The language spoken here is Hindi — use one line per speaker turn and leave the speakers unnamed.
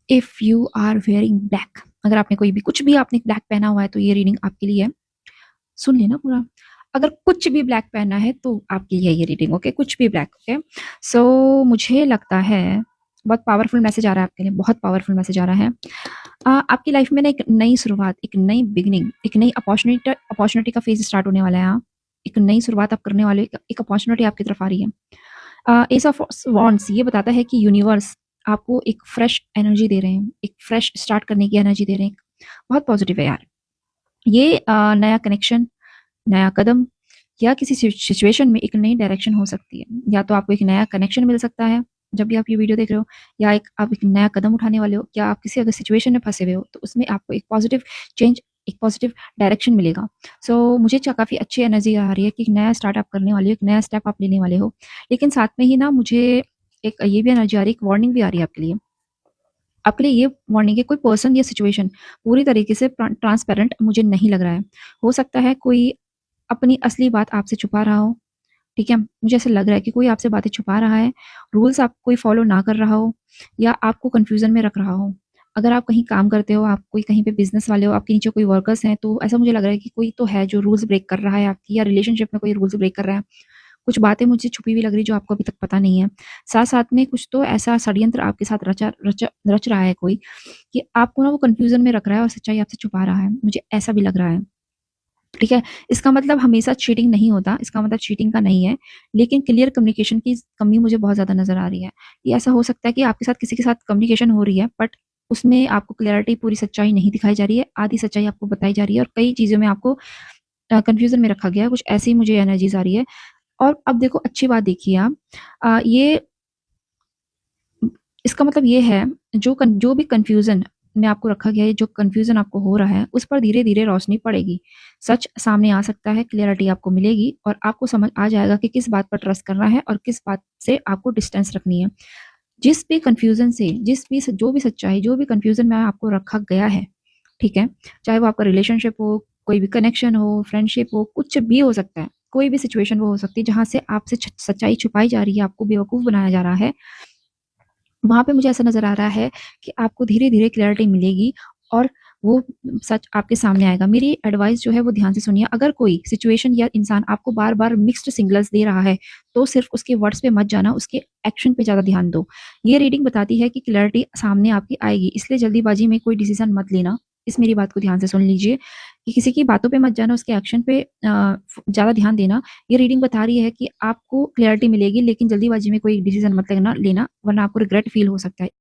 If you are wearing black, अगर आपने कोई भी कुछ भी आपने ब्लैक पहना हुआ है तो ये रीडिंग आपके लिए है। सुन लेना पूरा। अगर कुछ भी ब्लैक पहना है तो आपके लिए ये रीडिंग, ओके? कुछ भी ब्लैक, ओके? सो मुझे लगता है बहुत पावरफुल मैसेज आ रहा है आपके लिए, बहुत पावरफुल मैसेज आ रहा है। आपकी लाइफ में ना एक नई शुरुआत, एक नई बिगिनिंग, एक नई अपॉर्चुनिटी अपॉर्चुनिटी का फेज स्टार्ट होने वाला है। एक नई शुरुआत आप करने वाले, एक अपॉर्चुनिटी आपकी तरफ आ रही है। एस ऑफ वॉन्ड्स ये बताता है कि यूनिवर्स आपको एक फ्रेश एनर्जी दे रहे हैं, एक फ्रेश स्टार्ट करने की एनर्जी दे रहे हैं। बहुत पॉजिटिव है यार ये। नया कनेक्शन, नया कदम, या किसी सिचुएशन में एक नई डायरेक्शन हो सकती है। या तो आपको एक नया कनेक्शन मिल सकता है जब भी आप ये वीडियो देख रहे हो, या आप एक नया कदम उठाने वाले हो, या आप किसी अगर सिचुएशन में फंसे हुए हो तो उसमें आपको एक पॉजिटिव चेंज, एक पॉजिटिव डायरेक्शन मिलेगा। सो मुझे काफ़ी अच्छी एनर्जी आ रही है कि एक नया स्टार्ट आप करने वाले हो, एक नया स्टेप आप लेने वाले हो। लेकिन साथ में ही ना मुझे एक ये भी एनर्जी आ रही है, एक वार्निंग भी आ रही है आपके लिए। आपके लिए ये वार्निंग है, कोई पर्सन या सिचुएशन पूरी तरीके से ट्रांसपेरेंट मुझे नहीं लग रहा है। हो सकता है कोई अपनी असली बात आपसे छुपा रहा हो, ठीक है? मुझे ऐसा लग रहा है कि कोई आपसे बातें छुपा रहा है, रूल्स आप कोई फॉलो ना कर रहा हो, या आपको कन्फ्यूज़न में रख रहा हो। अगर आप कहीं काम करते हो, आप कोई कहीं पे बिज़नेस वाले हो, आपके नीचे कोई वर्कर्स हैं, तो ऐसा मुझे लग रहा है कि कोई तो है जो रूल्स ब्रेक कर रहा है आपकी, या रिलेशनशिप में कोई रूल्स ब्रेक कर रहा है। कुछ बातें मुझे छुपी हुई लग रही जो आपको अभी तक पता नहीं है। साथ-साथ में कुछ तो ऐसा षड्यंत्र आपके साथ रच रहा है कोई, कि आपको ना वो कन्फ्यूज़न में रख रहा है और सच्चाई आपसे छुपा रहा है। मुझे ऐसा भी लग रहा है। ठीक है? इसका मतलब हमेशा चीटिंग नहीं होता, इसका मतलब चीटिंग का नहीं है, लेकिन क्लियर कम्युनिकेशन की कमी मुझे बहुत ज़्यादा नज़र आ रही है। ये ऐसा हो सकता है कि आपके साथ किसी के साथ कम्युनिकेशन हो रही है, बट उसमें आपको क्लैरिटी, पूरी सच्चाई नहीं दिखाई जा रही है, आधी सच्चाई आपको बताई जा रही है और कई चीज़ों में आपको कन्फ्यूज़न में रखा गया है। कुछ ऐसी मुझे एनर्जीज़ आ रही है। और अब देखो, अच्छी बात देखिए आप, ये इसका मतलब ये है, जो भी कन्फ्यूज़न में आपको रखा गया है, जो कन्फ्यूज़न आपको हो रहा है, उस पर धीरे-धीरे रोशनी पड़ेगी। सच सामने आ सकता है, क्लैरिटी आपको मिलेगी और आपको समझ आ जाएगा कि किस बात पर ट्रस्ट करना है और किस बात से आपको डिस्टेंस रखनी है। जिस भी कन्फ्यूज़न से, जो भी सच्चाई, जो भी कन्फ्यूज़न में आपको रखा गया है, ठीक है? चाहे वो आपका रिलेशनशिप हो, कोई भी कनेक्शन हो, फ्रेंडशिप हो, कुछ भी हो सकता है। कोई भी सिचुएशन वो हो सकती है जहाँ से आपसे सच्चाई छुपाई जा रही है, आपको बेवकूफ़ बनाया जा रहा है। वहाँ पे मुझे ऐसा नज़र आ रहा है कि आपको धीरे-धीरे क्लैरिटी मिलेगी और वो सच आपके सामने आएगा। मेरी एडवाइस जो है वो ध्यान से सुनिए। अगर कोई सिचुएशन या इंसान आपको बार-बार मिक्स्ड सिग्नल्स दे रहा है, तो सिर्फ़ उसके वर्ड्स पे मत जाना, उसके एक्शन पे ज़्यादा ध्यान दो। ये रीडिंग बताती है कि क्लैरिटी सामने आपकी आएगी, इसलिए जल्दीबाजी में कोई डिसीज़न मत लेना। इस मेरी बात को ध्यान से सुन लीजिए कि किसी की बातों पे मत जाना, उसके एक्शन पे ज़्यादा ध्यान देना। ये रीडिंग बता रही है कि आपको क्लैरिटी मिलेगी, लेकिन जल्दीबाजी में कोई डिसीज़न मत लेना, वरना आपको रिग्रेट फ़ील हो सकता है।